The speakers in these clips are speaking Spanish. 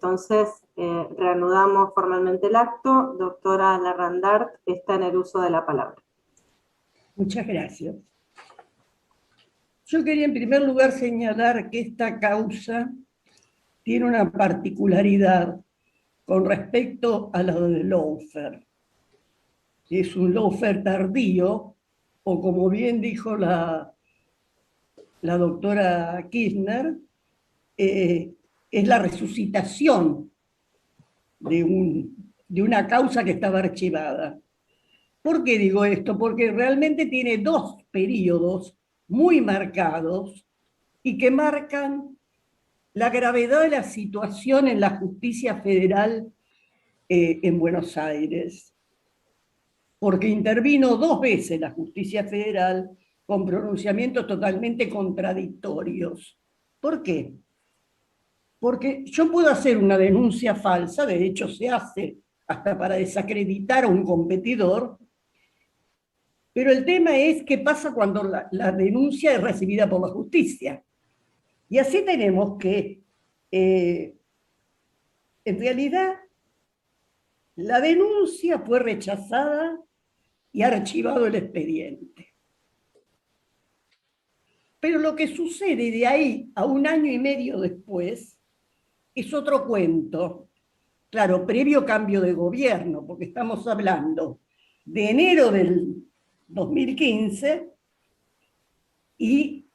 Entonces, reanudamos formalmente el acto. Doctora Larrandart está en el uso de la palabra. Muchas gracias. Yo quería en primer lugar señalar que esta causa tiene una particularidad con respecto a la del lawfare. Es un lawfare tardío, o como bien dijo la doctora Kirchner, es la resucitación de una causa que estaba archivada. ¿Por qué digo esto? Porque realmente tiene dos periodos muy marcados y que marcan la gravedad de la situación en la justicia federal en Buenos Aires. Porque intervino dos veces la justicia federal con pronunciamientos totalmente contradictorios. ¿Por qué? Porque yo puedo hacer una denuncia falsa, de hecho se hace hasta para desacreditar a un competidor, pero el tema es qué pasa cuando la denuncia es recibida por la justicia. Y así tenemos que, en realidad, la denuncia fue rechazada y archivado el expediente. Pero lo que sucede de ahí a un año y medio después es otro cuento. Claro, previo cambio de gobierno, porque estamos hablando de enero del 2015 y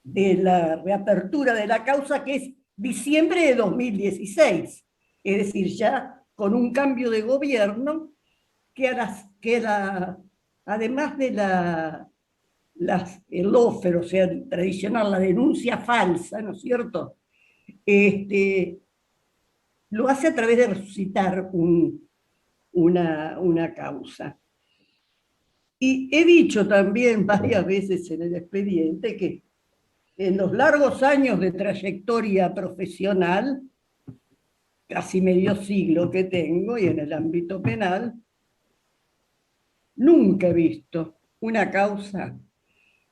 de la reapertura de la causa, que es diciembre de 2016. Es decir, ya con un cambio de gobierno que además de el lawfare, o sea, tradicional, la denuncia falsa, ¿no es cierto? Lo hace a través de resucitar una causa. Y he dicho también varias veces en el expediente que en los largos años de trayectoria profesional, casi medio siglo que tengo, y en el ámbito penal, nunca he visto una causa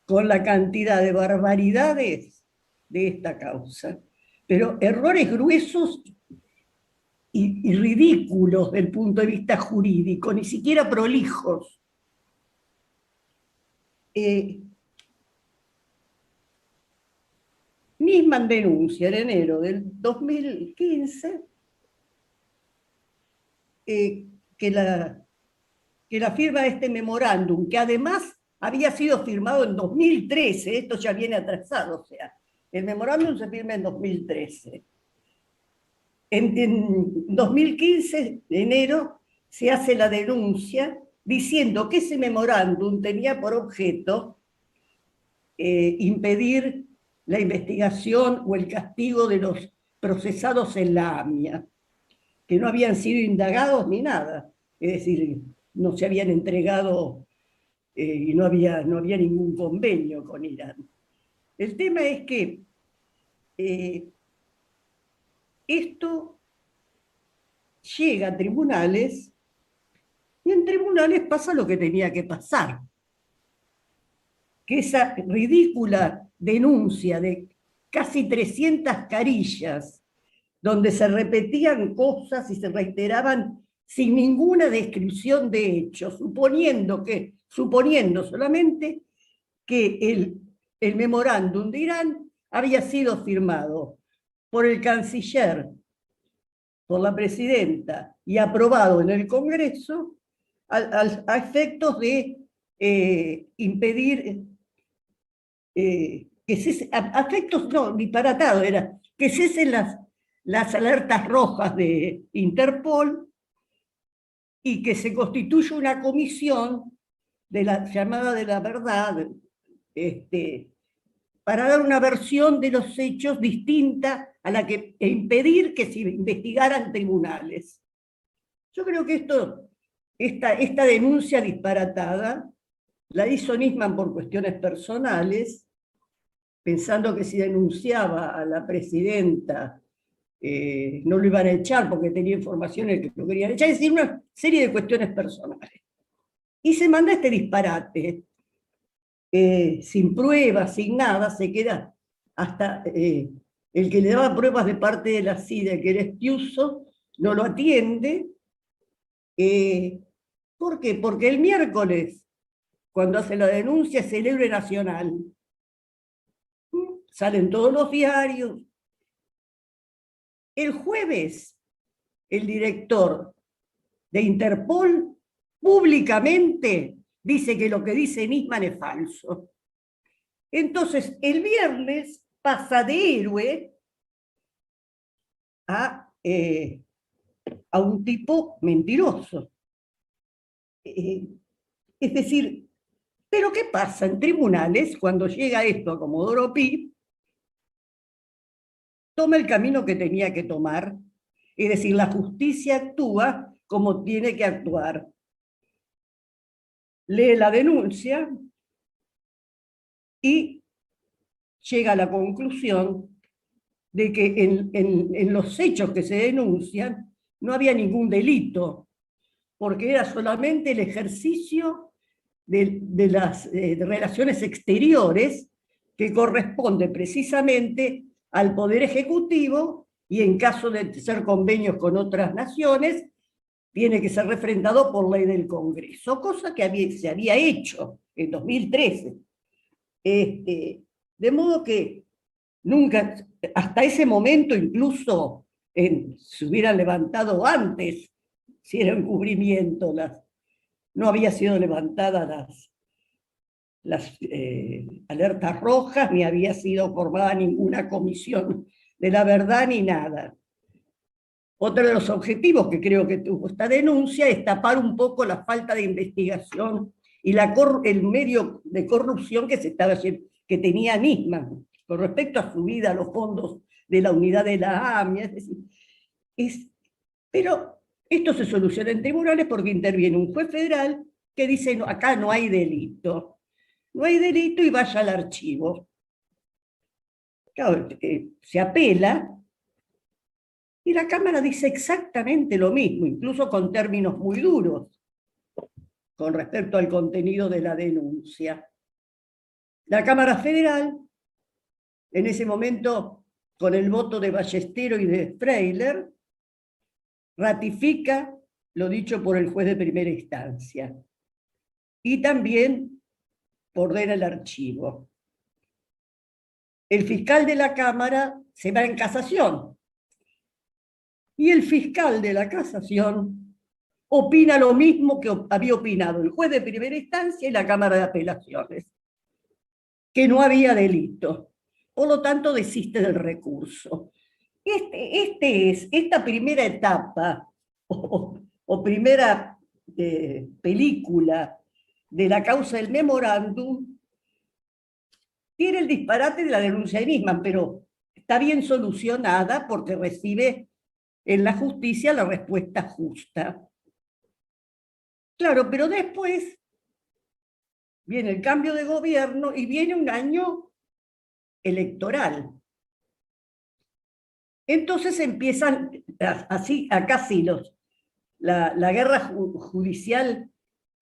con la cantidad de barbaridades de esta causa. Pero errores gruesos y ridículos del punto de vista jurídico, ni siquiera prolijos. Nisman denuncia en enero del 2015 que la firma de este memorándum, que además había sido firmado en 2013, esto ya viene atrasado, o sea, el memorándum se firma en 2013. En 2015, de enero, se hace la denuncia diciendo que ese memorándum tenía por objeto impedir la investigación o el castigo de los procesados en la AMIA, que no habían sido indagados ni nada, es decir, no se habían entregado y no había ningún convenio con Irán. El tema es que esto llega a tribunales y en tribunales pasa lo que tenía que pasar, que esa ridícula denuncia de casi 300 carillas, donde se repetían cosas y se reiteraban sin ninguna descripción de hechos, suponiendo solamente que el memorándum de Irán había sido firmado por el canciller, por la presidenta y aprobado en el Congreso a efectos de impedir que cesen, a efectos no, disparatado era, que cesen las alertas rojas de Interpol y que se constituya una comisión de la llamada de la verdad, para dar una versión de los hechos distinta a la que e impedir que se investigaran tribunales. Yo creo que esta denuncia disparatada la hizo Nisman por cuestiones personales, pensando que si denunciaba a la presidenta no lo iban a echar porque tenía informaciones que lo querían echar, es decir, una serie de cuestiones personales. Y se manda este disparate, sin pruebas, sin nada, se queda hasta el que le daba pruebas de parte de la CIDE, que era Estiuso, no lo atiende. ¿Por qué? Porque el miércoles, cuando hace la denuncia, es el héroe nacional. Salen todos los diarios. El jueves, el director de Interpol públicamente dice que lo que dice Nisman es falso. Entonces, el viernes pasa de héroe a un tipo mentiroso. Es decir, ¿pero qué pasa en tribunales cuando llega esto a Comodoro Pi? Toma el camino que tenía que tomar, es decir, la justicia actúa como tiene que actuar. Lee la denuncia y llega a la conclusión de que en los hechos que se denuncian no había ningún delito, porque era solamente el ejercicio de las relaciones exteriores que corresponde precisamente al Poder Ejecutivo, y en caso de ser convenios con otras naciones, tiene que ser refrendado por ley del Congreso, cosa que se había hecho en 2013. De modo que nunca, hasta ese momento incluso se hubieran levantado antes, si era encubrimiento, no había sido levantadas las alertas rojas, ni había sido formada ninguna comisión de la verdad, ni nada. Otro de los objetivos que creo que tuvo esta denuncia es tapar un poco la falta de investigación y el medio de corrupción que tenía Nisman con respecto a su vida a los fondos de la unidad de la AMIA. Es decir, pero esto se soluciona en tribunales porque interviene un juez federal que dice, no, acá no hay delito. No hay delito y vaya al archivo. Claro, se apela y la Cámara dice exactamente lo mismo, incluso con términos muy duros con respecto al contenido de la denuncia. La Cámara Federal, en ese momento, con el voto de Ballestero y de Freiler, ratifica lo dicho por el juez de primera instancia y también ordena el archivo. El fiscal de la Cámara se va en casación y el fiscal de la casación opina lo mismo que había opinado el juez de primera instancia y la Cámara de Apelaciones, que no había delito. Por lo tanto, desiste del recurso. Esta primera etapa o primera película de la causa del memorándum tiene el disparate de la denuncia de Nisman, pero está bien solucionada porque recibe en la justicia la respuesta justa. Claro, pero después viene el cambio de gobierno y viene un año electoral. Entonces empiezan así, acá sí, la guerra judicial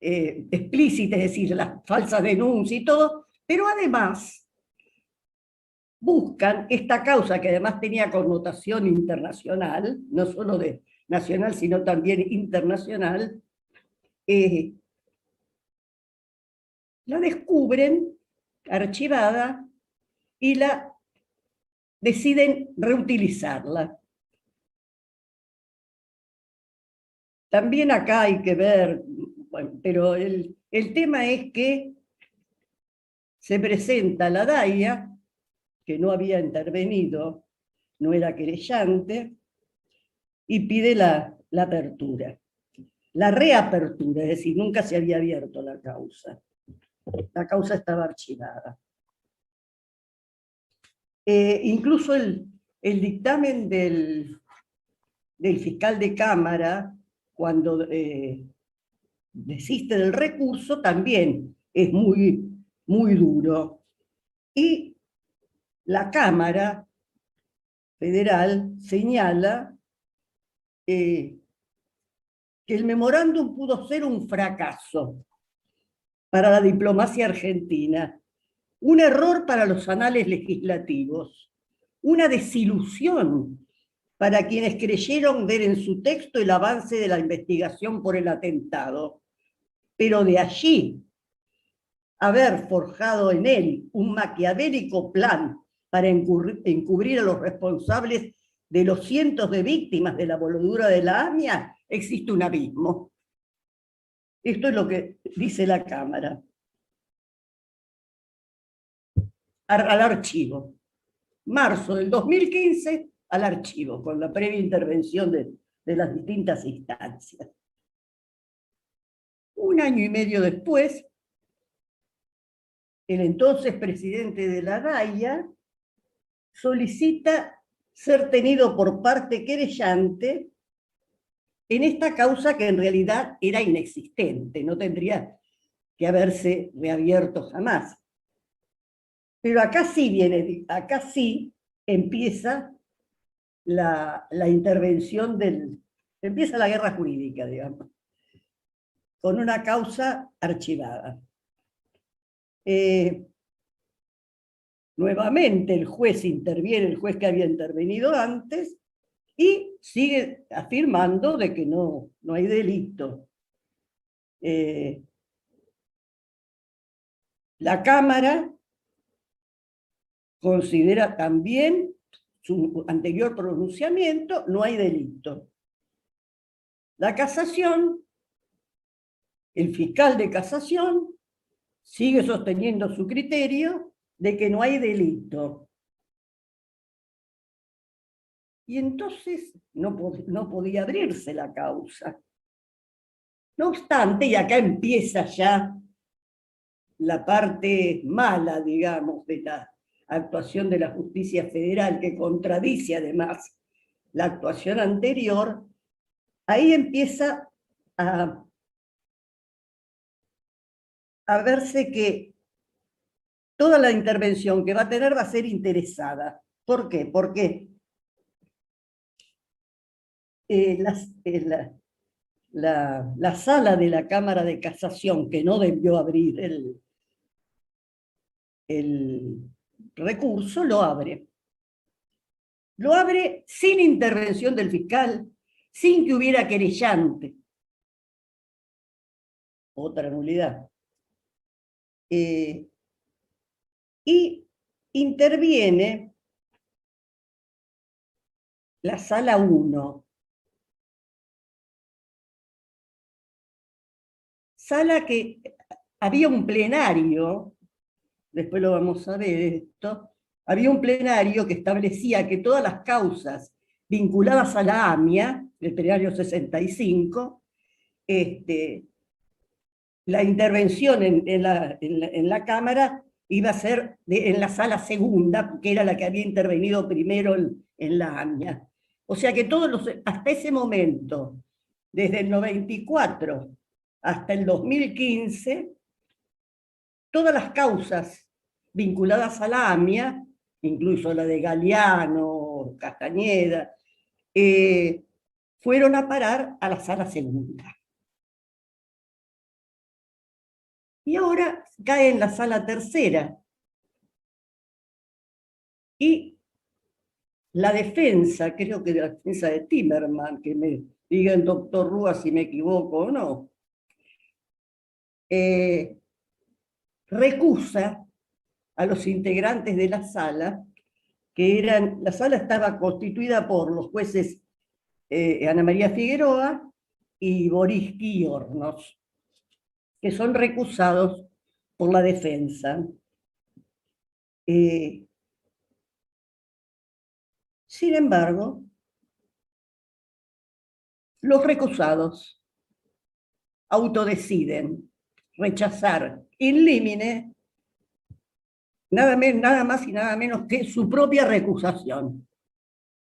explícita, es decir, las falsas denuncias y todo, pero además buscan esta causa que además tenía connotación internacional, no solo de nacional, sino también internacional, la descubren archivada y deciden reutilizarla. También acá hay que ver, bueno, pero el tema es que se presenta la DAIA, que no había intervenido, no era querellante, y pide la apertura, la reapertura, es decir, nunca se había abierto la causa. La causa estaba archivada. Incluso el dictamen del fiscal de Cámara, cuando desiste del recurso, también es muy, muy duro. Y la Cámara Federal señala que el memorándum pudo ser un fracaso para la diplomacia argentina, un error para los anales legislativos, una desilusión para quienes creyeron ver en su texto el avance de la investigación por el atentado. Pero de allí haber forjado en él un maquiavélico plan para encubrir a los responsables de los cientos de víctimas de la voladura de la AMIA, existe un abismo. Esto es lo que dice la Cámara. Al archivo. Marzo del 2015, al archivo, con la previa intervención de las distintas instancias. Un año y medio después, el entonces presidente de la DAIA solicita ser tenido por parte querellante en esta causa que en realidad era inexistente, no tendría que haberse reabierto jamás. Pero acá sí empieza la intervención empieza la guerra jurídica, digamos, con una causa archivada. Nuevamente el juez interviene, el juez que había intervenido antes, y sigue afirmando de que no hay delito. La Cámara considera también su anterior pronunciamiento, no hay delito. La casación, el fiscal de casación, sigue sosteniendo su criterio de que no hay delito. Y entonces no podía abrirse la causa. No obstante, y acá empieza ya la parte mala, digamos, de la actuación de la justicia federal, que contradice además la actuación anterior, ahí empieza a verse que toda la intervención que va a tener va a ser interesada. ¿Por qué? Porque la sala de la Cámara de Casación, que no debió abrir el recurso, lo abre. Lo abre sin intervención del fiscal, sin que hubiera querellante. Otra nulidad. Y interviene la sala 1. Sala que había un plenario, después lo vamos a ver esto, había un plenario que establecía que todas las causas vinculadas a la AMIA, el plenario 65, la intervención en la Cámara iba a ser en la sala segunda, que era la que había intervenido primero en la AMIA. O sea que hasta ese momento, desde el 94 hasta el 2015, todas las causas vinculadas a la AMIA, incluso la de Galeano, Castañeda, fueron a parar a la sala segunda. Y ahora cae en la sala tercera. Y la defensa, creo que la defensa de Timerman, que me diga el doctor Rúa si me equivoco o no, recusa a los integrantes de la sala, la sala estaba constituida por los jueces Ana María Figueroa y Boris Guiornos, que son recusados por la defensa. Sin embargo, los recusados autodeciden rechazar in limine nada más y nada menos que su propia recusación.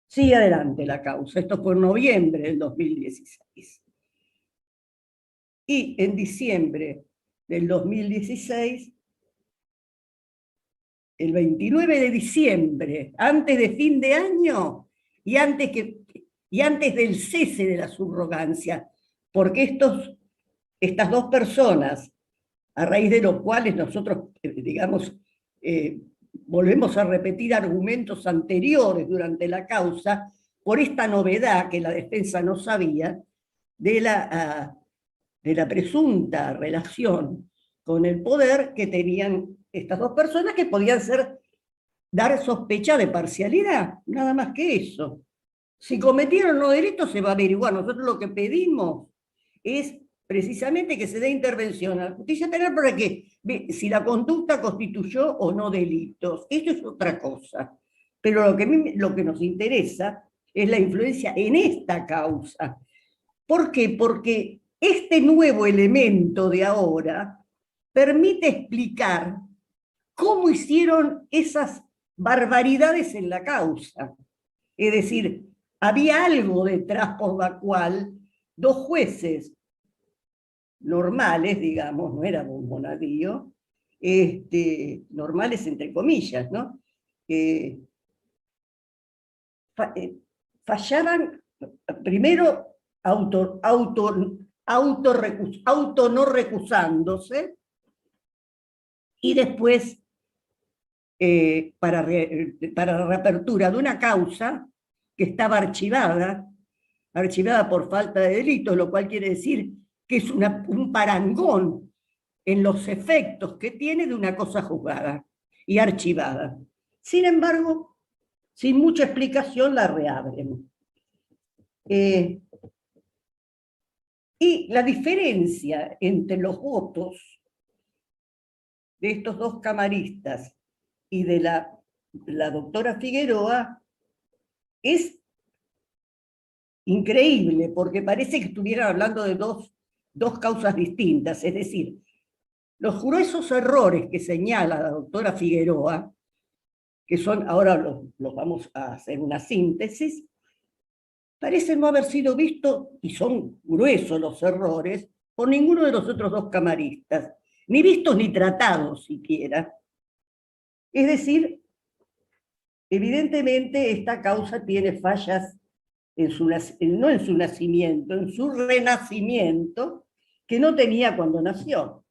Sigue adelante la causa. Esto fue en noviembre del 2016. Y en diciembre del 2016, el 29 de diciembre, antes de fin de año y antes del cese de la subrogancia, porque estas dos personas, a raíz de los cuales nosotros, digamos, volvemos a repetir argumentos anteriores durante la causa, por esta novedad que la defensa no sabía, de la presunta relación con el poder que tenían estas dos personas, que podían dar sospecha de parcialidad, nada más que eso. Si cometieron los delitos se va a averiguar. Nosotros lo que pedimos es precisamente que se dé intervención a la justicia penal para que si la conducta constituyó o no delitos. Esto es otra cosa. Pero lo que nos interesa es la influencia en esta causa. ¿Por qué? Porque este nuevo elemento de ahora permite explicar cómo hicieron esas barbaridades en la causa. Es decir, había algo detrás por la cual dos jueces normales, digamos, no era un Bonadío, normales entre comillas, ¿no? Fallaban, primero, auto no recusándose, y después, para la reapertura de una causa que estaba archivada por falta de delito, lo cual quiere decir que es un parangón en los efectos que tiene de una cosa juzgada y archivada. Sin embargo, sin mucha explicación la reabren. Y la diferencia entre los votos de estos dos camaristas y de la doctora Figueroa es increíble, porque parece que estuvieran hablando de dos causas distintas. Es decir, los gruesos errores que señala la doctora Figueroa, que son, ahora los vamos a hacer una síntesis, parecen no haber sido vistos, y son gruesos los errores, por ninguno de los otros dos camaristas, ni vistos ni tratados siquiera. Es decir, evidentemente esta causa tiene fallas no en su nacimiento, en su renacimiento, que no tenía cuando nació.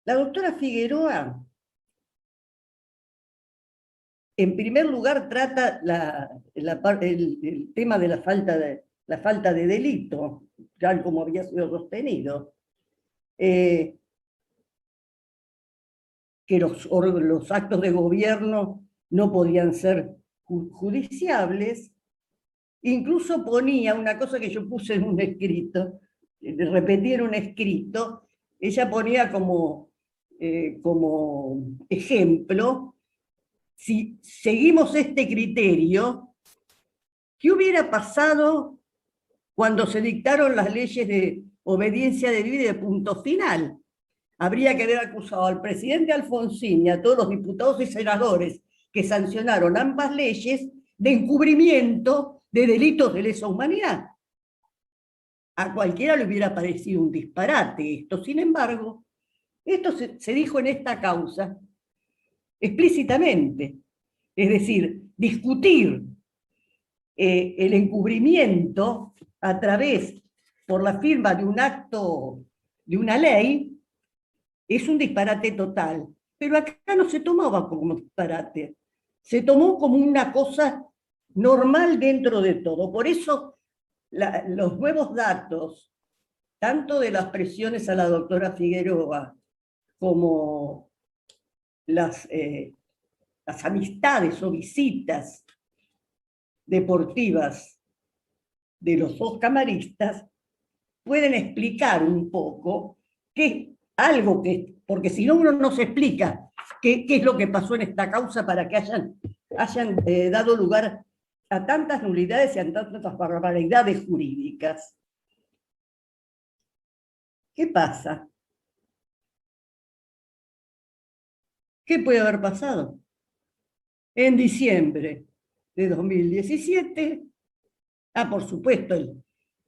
La doctora Figueroa, en primer lugar, trata el tema de la falta de delito, tal como había sido sostenido. Que los actos de gobierno no podían ser judiciables. Incluso ponía una cosa que yo puse en un escrito, repetí en un escrito, ella ponía como ejemplo, si seguimos este criterio, ¿qué hubiera pasado cuando se dictaron las leyes de obediencia debida y de punto final? Habría que haber acusado al presidente Alfonsín y a todos los diputados y senadores que sancionaron ambas leyes de encubrimiento de delitos de lesa humanidad. A cualquiera le hubiera parecido un disparate esto. Sin embargo, esto se dijo en esta causa explícitamente. Es decir, discutir el encubrimiento a través, por la firma de un acto, de una ley, es un disparate total. Pero acá no se tomaba como disparate. Se tomó como una cosa normal dentro de todo. Por eso los nuevos datos, tanto de las presiones a la doctora Figueroa, como las amistades o visitas deportivas de los dos camaristas, pueden explicar un poco porque si no uno no se explica qué es lo que pasó en esta causa para que hayan dado lugar a tantas nulidades y a tantas barbaridades jurídicas. ¿Qué pasa? ¿Qué puede haber pasado? En diciembre de 2017, por supuesto,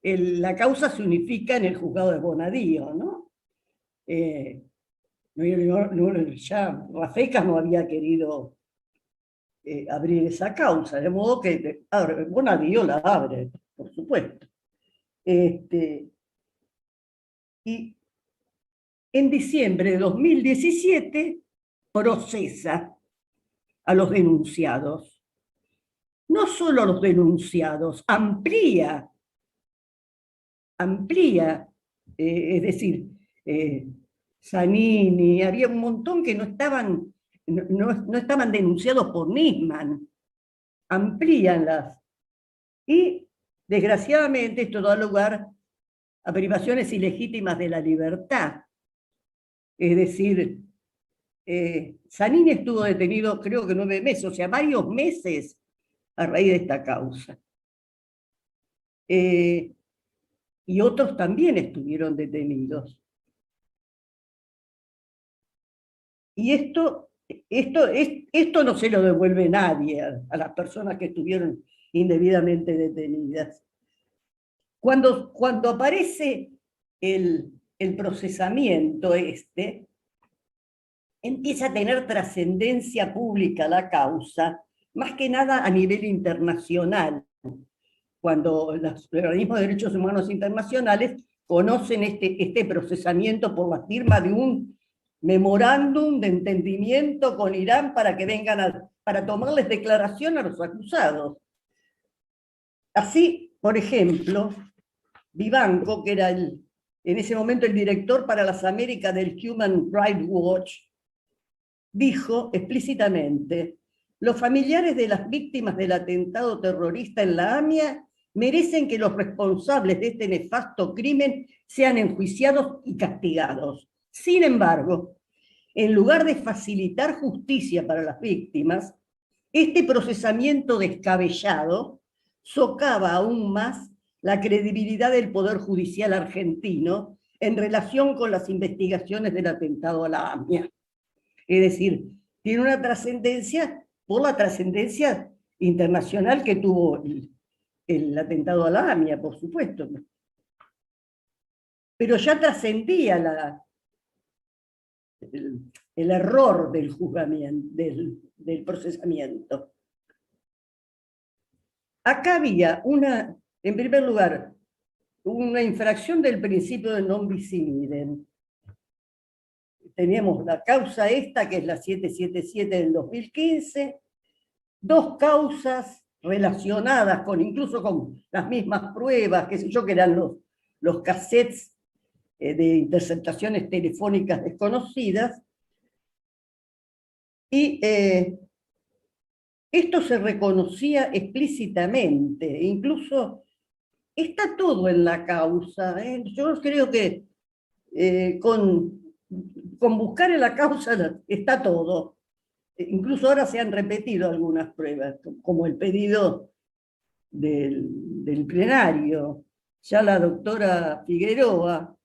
la causa se unifica en el juzgado de Bonadío, ¿no? Ya Rafecas no había querido abrir esa causa, de modo que Bonadío la abre, por supuesto. Y en diciembre de 2017 procesa a los denunciados. No solo a los denunciados, amplía, es decir, Zanini, había un montón que no estaban denunciados por Nisman, amplían y desgraciadamente esto da lugar a privaciones ilegítimas de la libertad. Es decir, Zanini estuvo detenido creo que 9 meses, o sea, varios meses a raíz de esta causa. Y otros también estuvieron detenidos. Y esto no se lo devuelve nadie a las personas que estuvieron indebidamente detenidas. Cuando aparece el procesamiento empieza a tener trascendencia pública la causa, más que nada a nivel internacional, cuando los organismos de derechos humanos internacionales conocen este procesamiento por la firma de un memorándum de entendimiento con Irán para que vengan para tomarles declaración a los acusados. Así, por ejemplo, Vivanco, que era en ese momento el director para las Américas del Human Rights Watch, dijo explícitamente: los familiares de las víctimas del atentado terrorista en la AMIA merecen que los responsables de este nefasto crimen sean enjuiciados y castigados. Sin embargo, en lugar de facilitar justicia para las víctimas, este procesamiento descabellado socava aún más la credibilidad del Poder Judicial argentino en relación con las investigaciones del atentado a la AMIA. Es decir, tiene una trascendencia por la trascendencia internacional que tuvo el atentado a la AMIA, por supuesto. Pero ya trascendía el error del juzgamiento, del procesamiento. Acá había en primer lugar, una infracción del principio de non bis in idem. Teníamos la causa esta, que es la 777 del 2015, 2 causas relacionadas incluso con las mismas pruebas, qué sé yo, que eran los cassettes de interceptaciones telefónicas desconocidas, y esto se reconocía explícitamente, incluso está todo en la causa. Yo creo que con buscar en la causa está todo. Incluso ahora se han repetido algunas pruebas, como el pedido del plenario. Ya la doctora Figueroa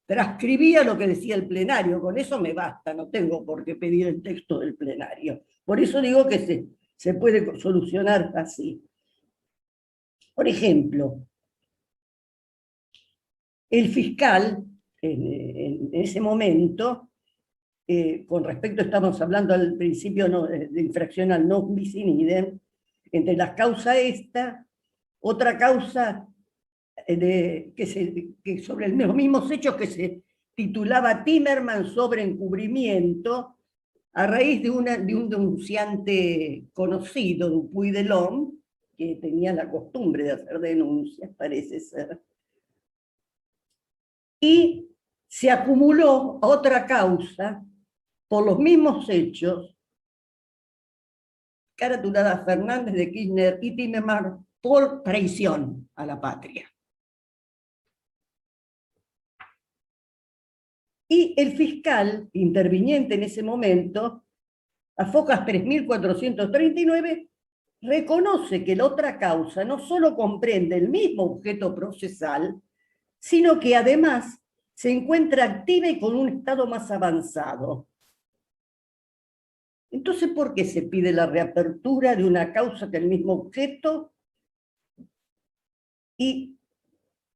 transcribía lo que decía el plenario, con eso me basta, no tengo por qué pedir el texto del plenario. Por eso digo que se puede solucionar así. Por ejemplo, el fiscal, en ese momento, con respecto, estamos hablando al principio de infracción al non bis in idem, entre las causas esta, otra causa que sobre los mismos hechos que se titulaba Timerman sobre encubrimiento, a raíz de un denunciante conocido, Dupuy de Lom, que tenía la costumbre de hacer denuncias, parece ser. Y se acumuló otra causa por los mismos hechos, caratulada Fernández de Kirchner y Timerman por traición a la patria. Y el fiscal interviniente en ese momento, a Focas 3439, reconoce que la otra causa no solo comprende el mismo objeto procesal, sino que además se encuentra activa y con un estado más avanzado. Entonces, ¿por qué se pide la reapertura de una causa que el mismo objeto y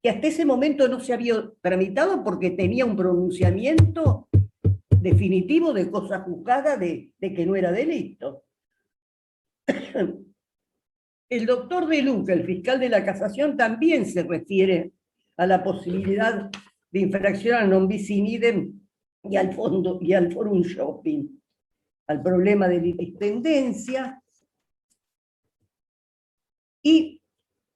que hasta ese momento no se había tramitado porque tenía un pronunciamiento definitivo de cosa juzgada de que no era delito? El doctor De Luca, el fiscal de la Casación, también se refiere a la posibilidad de infracción al non bis in idem y al fondo y al Forum Shopping, al problema de litispendiencia, y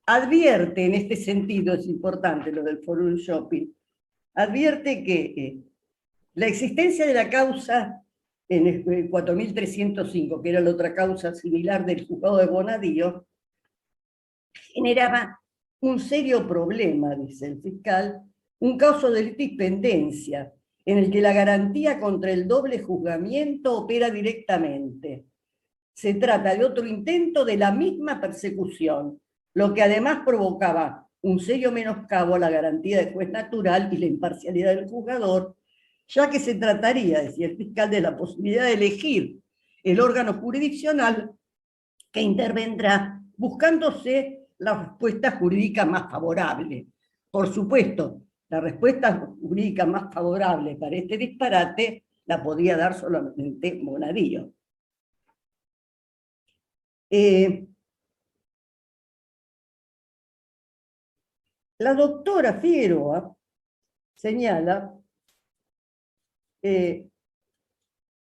advierte en este sentido, es importante lo del Forum Shopping, advierte que la existencia de la causa en el 4305, que era la otra causa similar del juzgado de Bonadío, generaba un serio problema, dice el fiscal, un caso de litispendiencia, en el que la garantía contra el doble juzgamiento opera directamente. Se trata de otro intento de la misma persecución, lo que además provocaba un serio menoscabo a la garantía de juez natural y la imparcialidad del juzgador, ya que se trataría, decía el fiscal, de la posibilidad de elegir el órgano jurisdiccional que intervendrá buscándose la respuesta jurídica más favorable. Por supuesto, la respuesta jurídica más favorable para este disparate la podía dar solamente Bonadío. La doctora Figueroa señala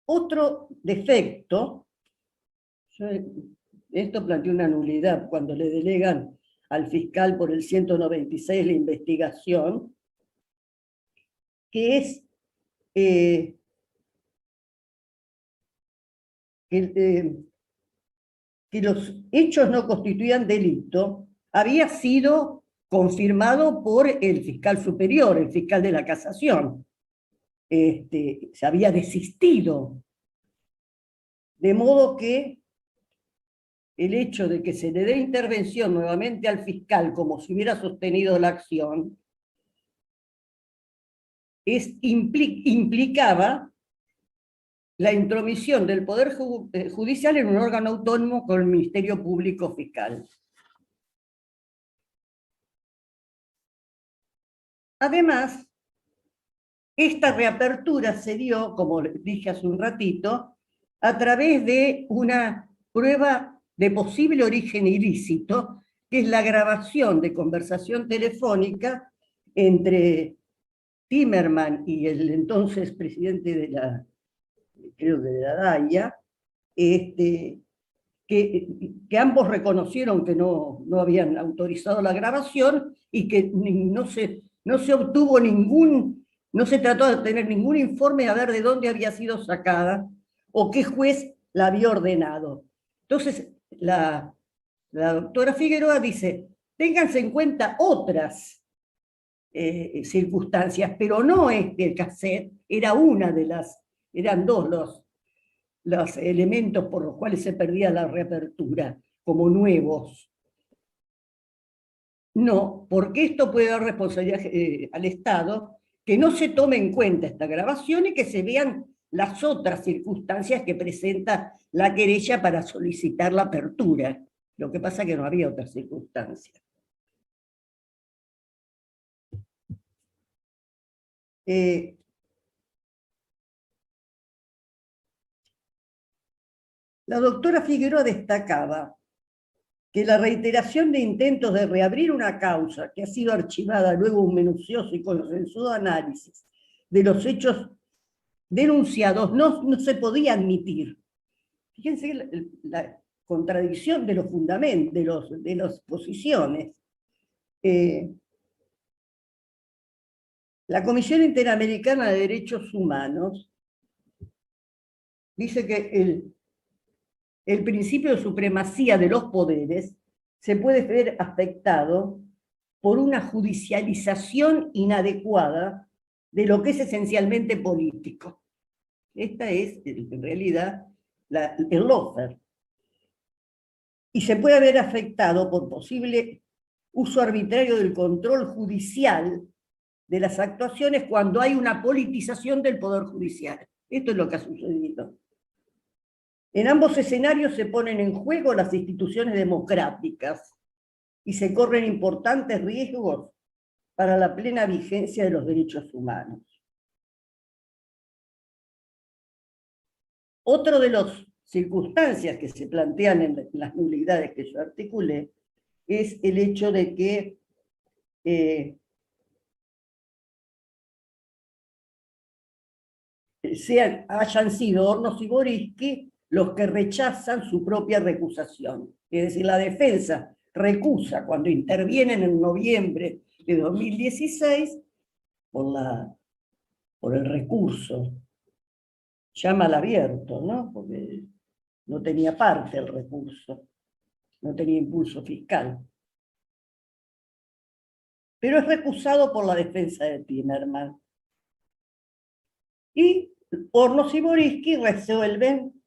otro defecto. Esto plantea una nulidad cuando le delegan al fiscal por el 196 la investigación, que es que los hechos no constituían delito, había sido confirmado por el fiscal superior, el fiscal de la casación. Se había desistido. De modo que el hecho de que se le dé intervención nuevamente al fiscal como si hubiera sostenido la acción, implicaba la intromisión del Poder Judicial en un órgano autónomo con el Ministerio Público Fiscal. Además, esta reapertura se dio, como les dije hace un ratito, a través de una prueba de posible origen ilícito, que es la grabación de conversación telefónica entre Timerman y el entonces presidente de la, creo que de la DAIA, que ambos reconocieron que no habían autorizado la grabación y que no se obtuvo no se trató de tener ningún informe a ver de dónde había sido sacada o qué juez la había ordenado. Entonces, la doctora Figueroa dice, ténganse en cuenta otras circunstancias, pero no el cassette, era una de eran dos los elementos por los cuales se perdía la reapertura, como nuevos. No, porque esto puede dar responsabilidad al Estado, que no se tome en cuenta esta grabación y que se vean las otras circunstancias que presenta la querella para solicitar la apertura. Lo que pasa es que no había otras circunstancias. La doctora Figueroa destacaba que la reiteración de intentos de reabrir una causa que ha sido archivada luego un minucioso y consensuado análisis de los hechos denunciados no se podía admitir. Fíjense la contradicción de los fundamentos, de las posiciones. La Comisión Interamericana de Derechos Humanos dice que el principio de supremacía de los poderes se puede ver afectado por una judicialización inadecuada de lo que es esencialmente político. Esta es, en realidad, el lawfare. Y se puede ver afectado por posible uso arbitrario del control judicial de las actuaciones cuando hay una politización del Poder Judicial. Esto es lo que ha sucedido. En ambos escenarios se ponen en juego las instituciones democráticas y se corren importantes riesgos para la plena vigencia de los derechos humanos. Otro de las circunstancias que se plantean en las nulidades que yo articulé es el hecho de que hayan sido Hornos y Boriski los que rechazan su propia recusación. Es decir, la defensa recusa cuando intervienen en noviembre de 2016 por el recurso. Llama al abierto, ¿no? Porque no tenía parte el recurso, no tenía impulso fiscal. Pero es recusado por la defensa de Timerman. Y Hornos y Boriski resuelven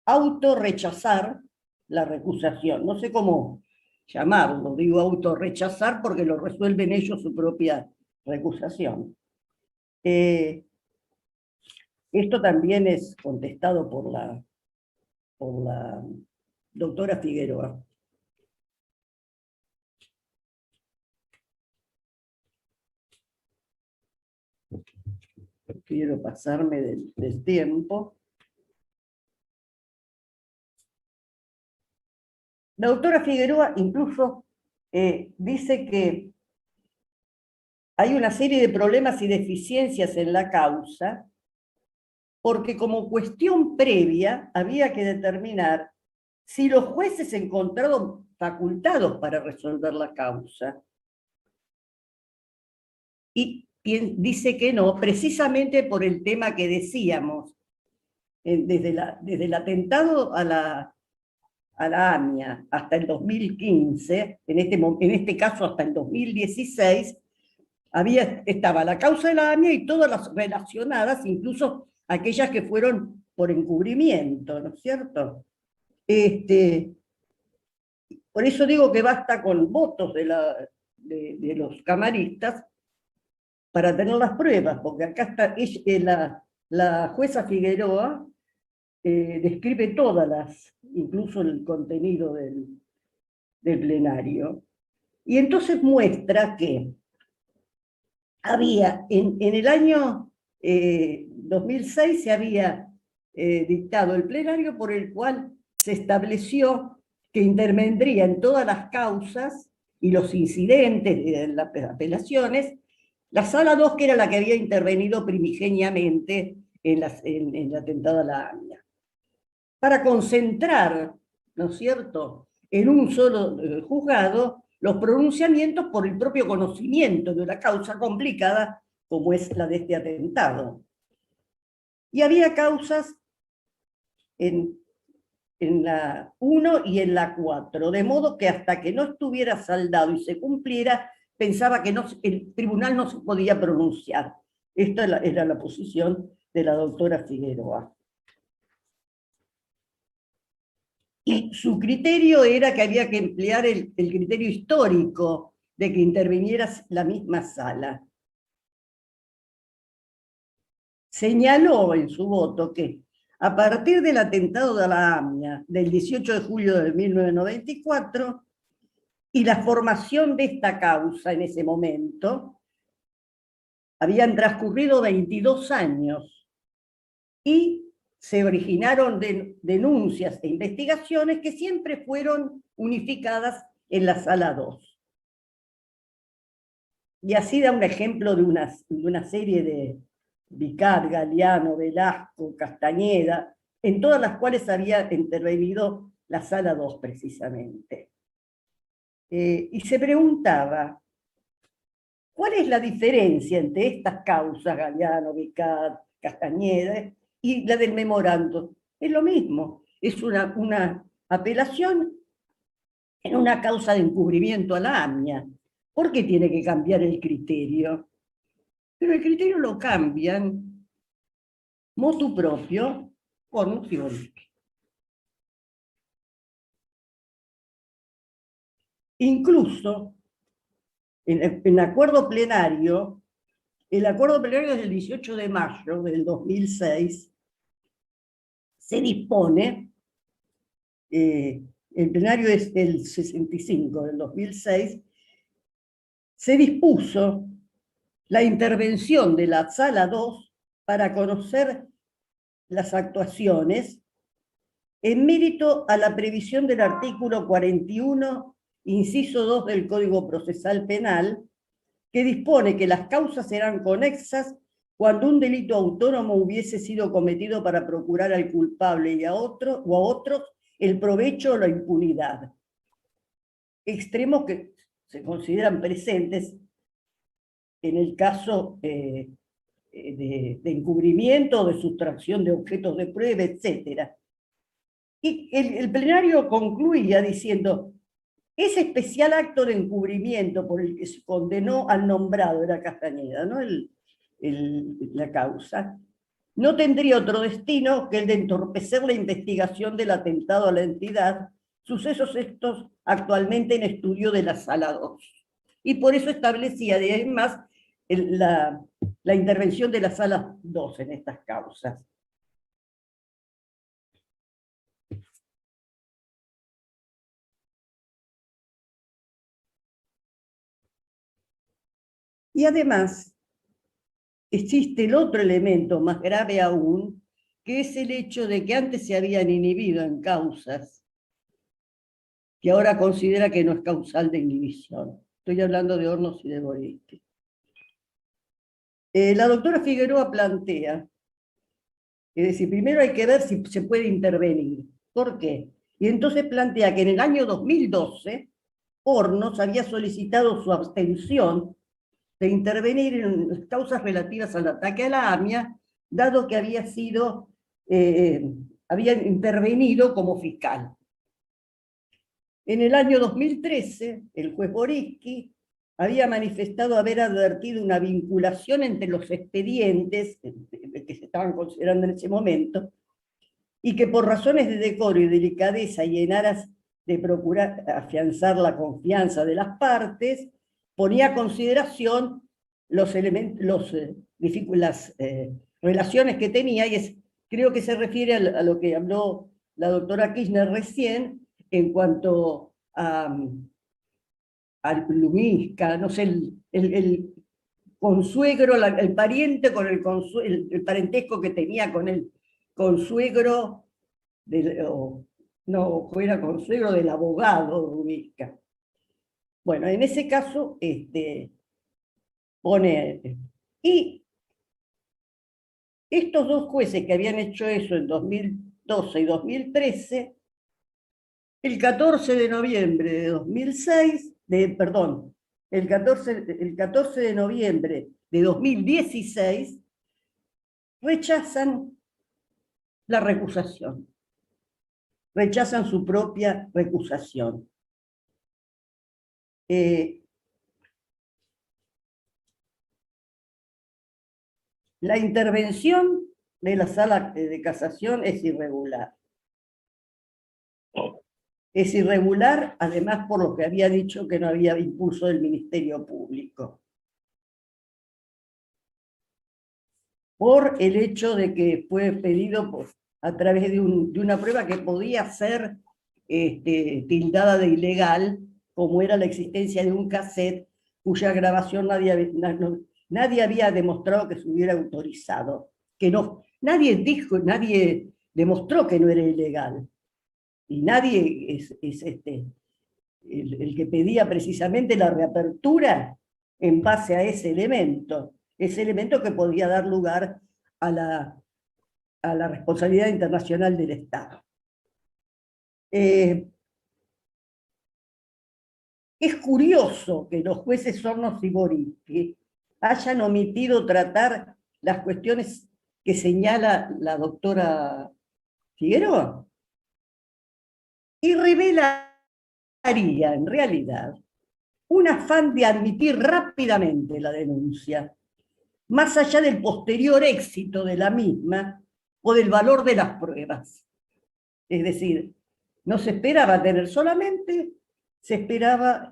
autorrechazar la recusación. No sé cómo llamarlo, digo autorrechazar porque lo resuelven ellos su propia recusación. Esto también es contestado por la doctora Figueroa. Quiero pasarme del tiempo. La doctora Figueroa incluso dice que hay una serie de problemas y deficiencias en la causa, porque como cuestión previa había que determinar si los jueces se encontraron facultados para resolver la causa. Y dice que no, precisamente por el tema que decíamos, desde el atentado a la AMIA hasta el 2015, en este caso hasta el 2016, estaba la causa de la AMIA y todas las relacionadas, incluso aquellas que fueron por encubrimiento, ¿no es cierto? Por eso digo que basta con votos de los camaristas para tener las pruebas, porque acá está la jueza Figueroa describe incluso el contenido del plenario. Y entonces muestra que había, en el año 2006 se había dictado el plenario por el cual se estableció que intervendría en todas las causas y los incidentes de las apelaciones, la sala 2, que era la que había intervenido primigeniamente en el atentado a la AMIA, para concentrar, ¿no es cierto?, en un solo juzgado los pronunciamientos por el propio conocimiento de una causa complicada como es la de este atentado. Y había causas en la 1 y en la 4, de modo que hasta que no estuviera saldado y se cumpliera, pensaba que el tribunal no se podía pronunciar. Esta era la posición de la doctora Figueroa. Y su criterio era que había que emplear el criterio histórico de que interviniera la misma sala. Señaló en su voto que a partir del atentado de la AMIA del 18 de julio de 1994 y la formación de esta causa en ese momento, habían transcurrido 22 años y se originaron denuncias e investigaciones que siempre fueron unificadas en la sala 2. Y así da un ejemplo de una serie de Vicar, Galeano, Velasco, Castañeda, en todas las cuales había intervenido la sala 2 precisamente. Y se preguntaba, ¿cuál es la diferencia entre estas causas, Galeano, Vicar, Castañeda, y la del memorando? Es lo mismo, es una apelación en una causa de encubrimiento a la AMIA. ¿Por qué tiene que cambiar el criterio? Pero el criterio lo cambian motu proprio Hornos y Boriski. Incluso en el acuerdo plenario del 18 de mayo del 2006, se dispone, el plenario es el 65 del 2006, se dispuso la intervención de la sala 2 para conocer las actuaciones en mérito a la previsión del artículo 41, inciso 2 del Código Procesal Penal, que dispone que las causas serán conexas cuando un delito autónomo hubiese sido cometido para procurar al culpable y a otro, o a otros el provecho o la impunidad. Extremos que se consideran presentes en el caso de encubrimiento, de sustracción de objetos de prueba, etc. Y el plenario concluía diciendo: ese especial acto de encubrimiento por el que se condenó al nombrado, era Castañeda, ¿no? La causa, no tendría otro destino que el de entorpecer la investigación del atentado a la entidad, sucesos estos actualmente en estudio de la Sala 2. Y por eso establecía además la intervención de la Sala 2 en estas causas. Y además, existe el otro elemento más grave aún, que es el hecho de que antes se habían inhibido en causas que ahora considera que no es causal de inhibición. Estoy hablando de Hornos y de Boriski. La doctora Figueroa plantea, es decir, primero hay que ver si se puede intervenir. ¿Por qué? Y entonces plantea que en el año 2012, Hornos había solicitado su abstención de intervenir en las causas relativas al ataque a la AMIA, dado que había intervenido como fiscal. En el año 2013, el juez Boriski había manifestado haber advertido una vinculación entre los expedientes que se estaban considerando en ese momento, y que por razones de decoro y delicadeza y en aras de procurar afianzar la confianza de las partes, ponía a consideración las relaciones que tenía, y creo que se refiere a lo que habló la doctora Kirchner recién en cuanto al Lumisca, no sé, el consuegro, el pariente con el parentesco que tenía con el consuegro, no, era consuegro del abogado Lumisca. Bueno, en ese caso, pone... Y estos dos jueces que habían hecho eso en 2012 y 2013, el 14 de noviembre de 2006, perdón, el 14 de noviembre de 2016, rechazan la recusación. Rechazan su propia recusación. La intervención de la sala de casación es irregular. Es irregular, además, por lo que había dicho que no había impulso del Ministerio Público. Por el hecho de que fue pedido a través de una prueba que podía ser tildada de ilegal, como era la existencia de un cassette cuya grabación nadie había demostrado que se hubiera autorizado. Nadie demostró que no era ilegal. Y nadie es el que pedía precisamente la reapertura en base a ese elemento que podía dar lugar a la responsabilidad internacional del Estado. Es curioso que los jueces Hornos y Boriski hayan omitido tratar las cuestiones que señala la doctora Figueroa, y revelaría en realidad un afán de admitir rápidamente la denuncia, más allá del posterior éxito de la misma o del valor de las pruebas. Es decir, no se esperaba tener solamente, se esperaba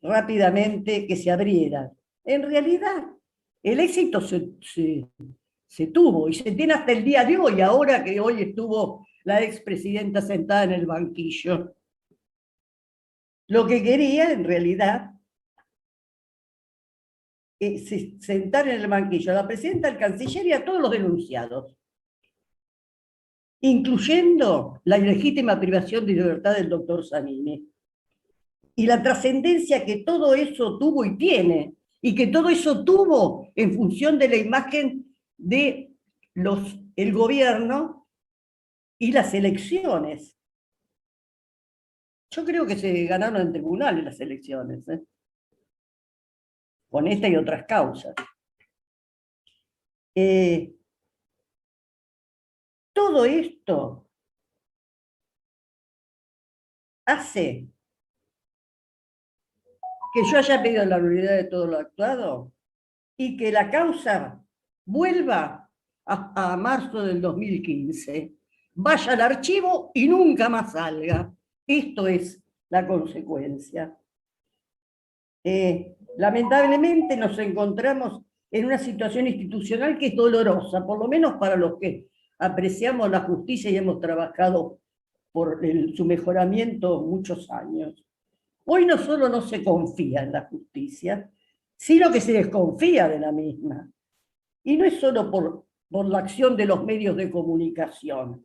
rápidamente que se abriera. En realidad, el éxito se tuvo y se tiene hasta el día de hoy, ahora que hoy estuvo la expresidenta sentada en el banquillo. Lo que quería, en realidad, es sentar en el banquillo a la presidenta, al canciller y a todos los denunciados, incluyendo la ilegítima privación de libertad del doctor Zanini, y la trascendencia que todo eso tuvo y tiene y que todo eso tuvo en función de la imagen de el gobierno y las elecciones. Yo creo que se ganaron en tribunales las elecciones, con esta y otras causas. Todo esto hace que yo haya pedido la nulidad de todo lo actuado y que la causa vuelva a marzo del 2015, vaya al archivo y nunca más salga. Esto es la consecuencia. Lamentablemente nos encontramos en una situación institucional que es dolorosa, por lo menos para los que apreciamos la justicia y hemos trabajado por su mejoramiento muchos años. Hoy no solo no se confía en la justicia, sino que se desconfía de la misma. Y no es solo por la acción de los medios de comunicación.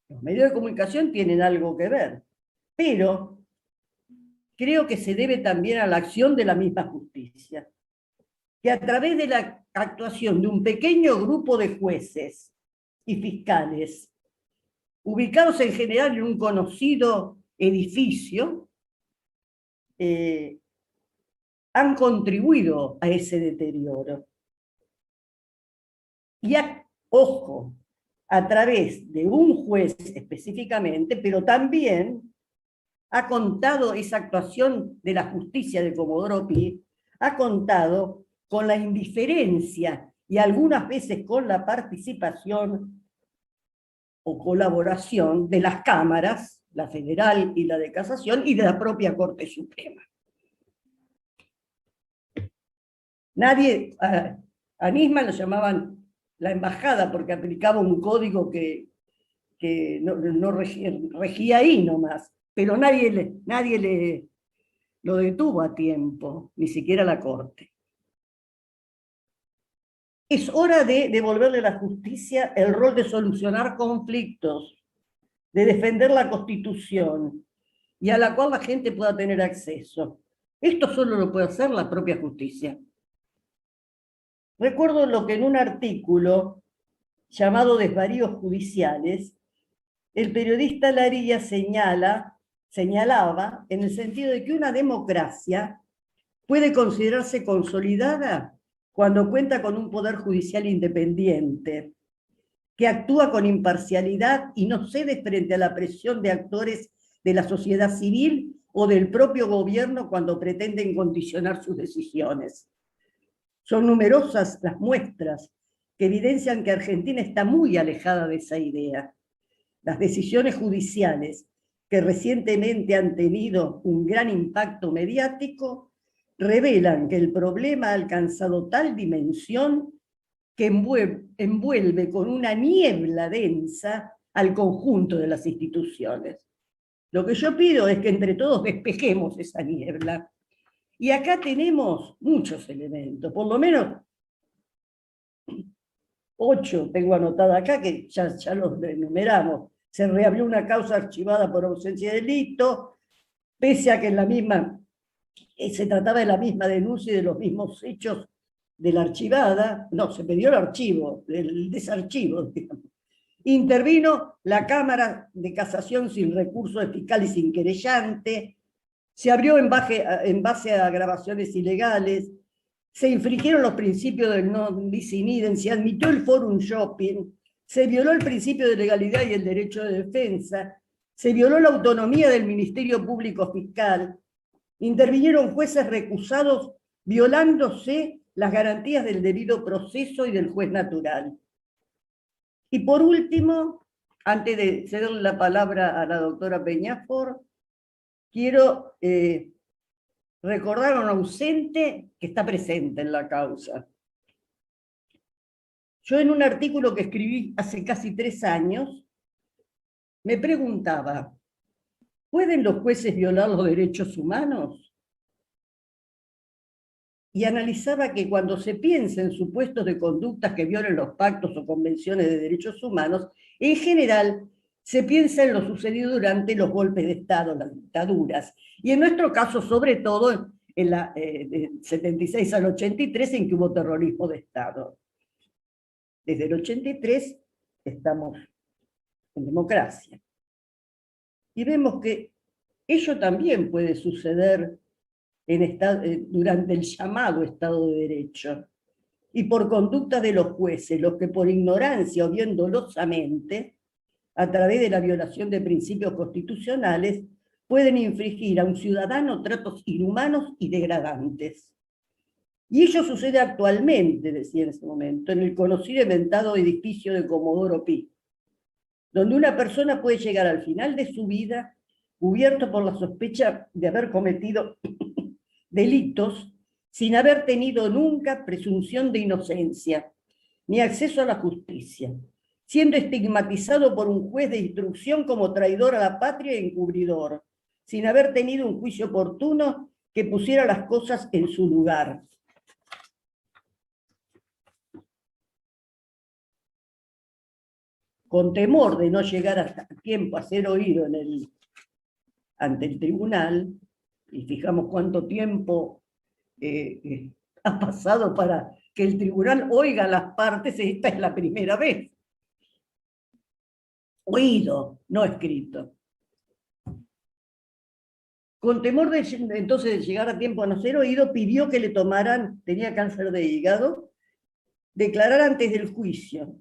Los medios de comunicación tienen algo que ver, pero creo que se debe también a la acción de la misma justicia, que a través de la actuación de un pequeño grupo de jueces y fiscales, ubicados en general en un conocido edificio, han contribuido a ese deterioro. Y ojo, a través de un juez específicamente, pero también ha contado esa actuación de la justicia de Comodoro Pi, ha contado con la indiferencia y algunas veces con la participación o colaboración de las cámaras, la federal y la de casación, y de la propia Corte Suprema. Nadie, a Nisman lo llamaban la embajada porque aplicaba un código que no regía ahí nomás, pero nadie lo detuvo a tiempo, ni siquiera la Corte. Es hora de devolverle a la justicia el rol de solucionar conflictos, de defender la Constitución, y a la cual la gente pueda tener acceso. Esto solo lo puede hacer la propia justicia. Recuerdo lo que en un artículo llamado Desvaríos Judiciales, el periodista Laría señalaba en el sentido de que una democracia puede considerarse consolidada cuando cuenta con un poder judicial independiente, que actúa con imparcialidad y no cede frente a la presión de actores de la sociedad civil o del propio gobierno cuando pretenden condicionar sus decisiones. Son numerosas las muestras que evidencian que Argentina está muy alejada de esa idea. Las decisiones judiciales que recientemente han tenido un gran impacto mediático revelan que el problema ha alcanzado tal dimensión que envuelve con una niebla densa al conjunto de las instituciones. Lo que yo pido es que entre todos despejemos esa niebla. Y acá tenemos muchos elementos, por lo menos 8 tengo anotada acá, que ya los enumeramos. Se reabrió una causa archivada por ausencia de delito, pese a que en la misma, se trataba de la misma denuncia y de los mismos hechos de la archivada. No, se pidió el archivo, el desarchivo, digamos. Intervino la Cámara de Casación sin recurso de fiscal y sin querellante, se abrió en base a grabaciones ilegales, se infringieron los principios del non bis in idem, se admitió el forum shopping, se violó el principio de legalidad y el derecho de defensa, se violó la autonomía del Ministerio Público Fiscal, intervinieron jueces recusados violándose las garantías del debido proceso y del juez natural. Y por último, antes de cederle la palabra a la doctora Peñafort, quiero recordar a un ausente que está presente en la causa. Yo en un artículo que escribí hace casi 3 años, me preguntaba, ¿pueden los jueces violar los derechos humanos? Y analizaba que cuando se piensa en supuestos de conductas que violen los pactos o convenciones de derechos humanos, en general se piensa en lo sucedido durante los golpes de Estado, las dictaduras, y en nuestro caso, sobre todo, del 76 al 83 en que hubo terrorismo de Estado. Desde el 83 estamos en democracia. Y vemos que ello también puede suceder durante el llamado Estado de Derecho, y por conducta de los jueces, los que por ignorancia o bien dolosamente, a través de la violación de principios constitucionales, pueden infligir a un ciudadano tratos inhumanos y degradantes. Y ello sucede actualmente, decía en ese momento, en el conocido y inventado edificio de Comodoro Pi, donde una persona puede llegar al final de su vida cubierto por la sospecha de haber cometido delitos sin haber tenido nunca presunción de inocencia, ni acceso a la justicia, siendo estigmatizado por un juez de instrucción como traidor a la patria y encubridor, sin haber tenido un juicio oportuno que pusiera las cosas en su lugar. Con temor de no llegar a tiempo a ser oído ante el tribunal, y fijamos cuánto tiempo ha pasado para que el tribunal oiga las partes, esta es la primera vez. Oído, no escrito. Con temor entonces de llegar a tiempo a no ser oído, pidió que le tomaran, tenía cáncer de hígado, declarar antes del juicio,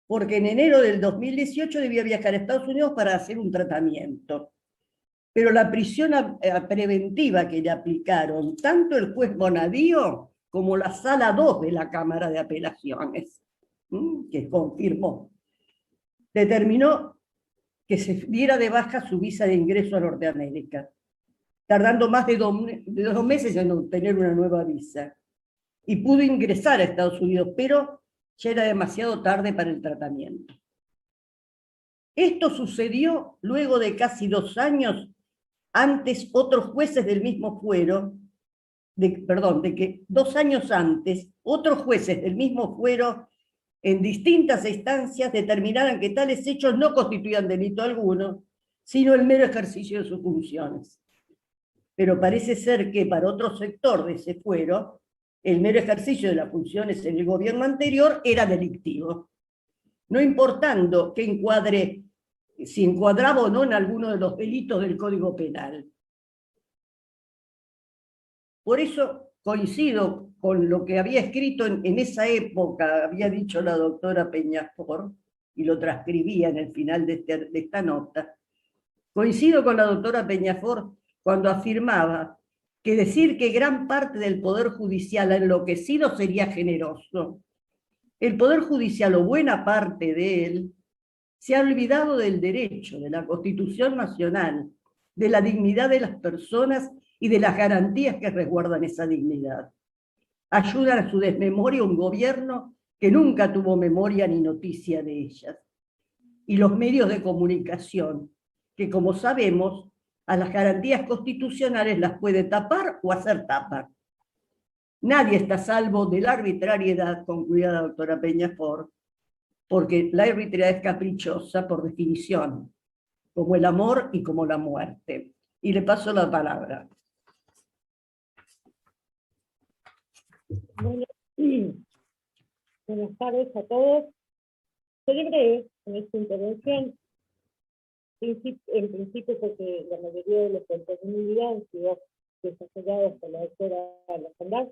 porque en enero del 2018 debía viajar a Estados Unidos para hacer un tratamiento. Pero la prisión preventiva que le aplicaron tanto el juez Bonadío como la Sala 2 de la Cámara de Apelaciones, que confirmó, determinó que se diera de baja su visa de ingreso a Norteamérica, tardando más de 2 meses en obtener una nueva visa. Y pudo ingresar a Estados Unidos, pero ya era demasiado tarde para el tratamiento. Esto sucedió luego de casi 2 años. Antes, otros jueces del mismo fuero, de que 2 años antes, otros jueces del mismo fuero, en distintas instancias, determinaran que tales hechos no constituían delito alguno, sino el mero ejercicio de sus funciones. Pero parece ser que para otro sector de ese fuero, el mero ejercicio de las funciones en el gobierno anterior era delictivo, no importando que si encuadraba o no en alguno de los delitos del Código Penal. Por eso coincido con lo que había escrito en esa época, había dicho la doctora Peñafort, y lo transcribía en el final de esta nota. Coincido con la doctora Peñafort cuando afirmaba que decir que gran parte del Poder Judicial ha enloquecido sería generoso. El Poder Judicial, o buena parte de él, se ha olvidado del derecho, de la Constitución Nacional, de la dignidad de las personas y de las garantías que resguardan esa dignidad. Ayudan a su desmemoria un gobierno que nunca tuvo memoria ni noticia de ellas. Y los medios de comunicación, que como sabemos, a las garantías constitucionales las puede tapar o hacer tapar. Nadie está a salvo de la arbitrariedad, concluía la doctora Peñafort, porque la arbitrariedad es caprichosa por definición, como el amor y como la muerte. Y le paso la palabra. Bueno, buenas tardes a todos. Seré breve en esta intervención. En principio, porque la mayoría de los puntos de mi vida han sido desarrollados por la doctora Alejandra.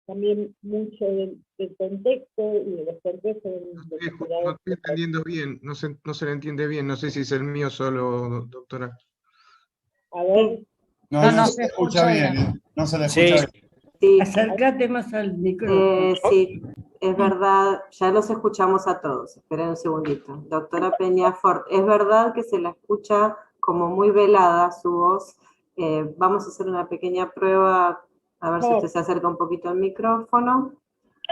También mucho del contexto y de los contextos No estoy entendiendo bien, no se le entiende bien, no sé si es el mío solo, doctora. A ver. No se escucha bien, no se le escucha bien. Sí, Acércate más al micrófono. sí, es verdad, ya los escuchamos a todos. Esperen un segundito. Doctora Peñafort, es verdad que se la escucha como muy velada su voz. Vamos a hacer una pequeña prueba, a ver si usted se acerca un poquito al micrófono.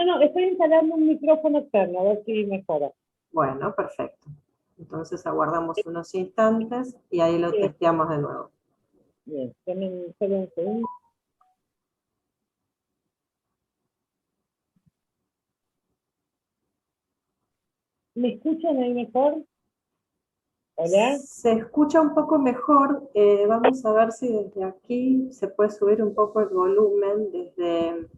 No, estoy instalando un micrófono externo, a ver si mejora. Bueno, perfecto. Entonces aguardamos unos instantes y ahí lo testeamos de nuevo. Bien, denme solo un segundo. ¿Me escuchan ahí mejor? Hola. Se escucha un poco mejor. Vamos a ver si desde aquí se puede subir un poco el volumen desde